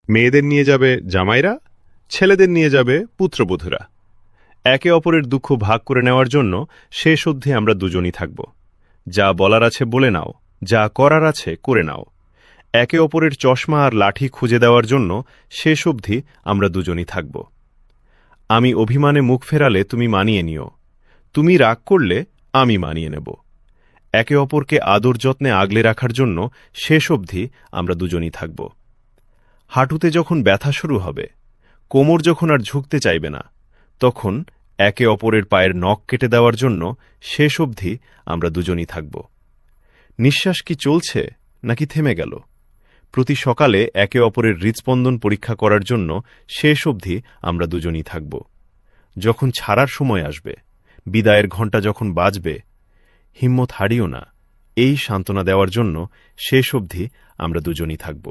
মেয়েদের নিয়ে যাবে জামাইরা, ছেলেদের নিয়ে যাবে পুত্রবধূরা। একে অপরের দুঃখ ভাগ করে নেওয়ার জন্য শেষ অবধি আমরা দুজনই থাকব। যা বলার আছে বলে নাও, যা করার আছে করে নাও। একে অপরের চশমা আর লাঠি খুঁজে দেওয়ার জন্য শেষ অবধি আমরা দুজনই থাকব। আমি অভিমানে মুখ ফেরালে তুমি মানিয়ে নিও, তুমি রাগ করলে আমি মানিয়ে নেব। একে অপরকে আদর যত্নে আগলে রাখার জন্য শেষ অবধি আমরা দুজনই থাকব। হাঁটুতে যখন ব্যথা শুরু হবে, কোমর যখন আর ঝুঁকতে চাইবে না, তখন একে অপরের পায়ের নখ কেটে দেওয়ার জন্য শেষ অবধি আমরা দুজনই থাকব। নিঃশ্বাস কি চলছে নাকি থেমে গেল, প্রতি সকালে একে অপরের হৃৎস্পন্দন পরীক্ষা করার জন্য শেষ অবধি আমরা দুজনই থাকব। যখন ছাড়ার সময় আসবে, বিদায়ের ঘণ্টা যখন বাজবে, হিম্মত হারিও না, এই সান্ত্বনা দেওয়ার জন্য শেষ অবধি আমরা দুজনই থাকব।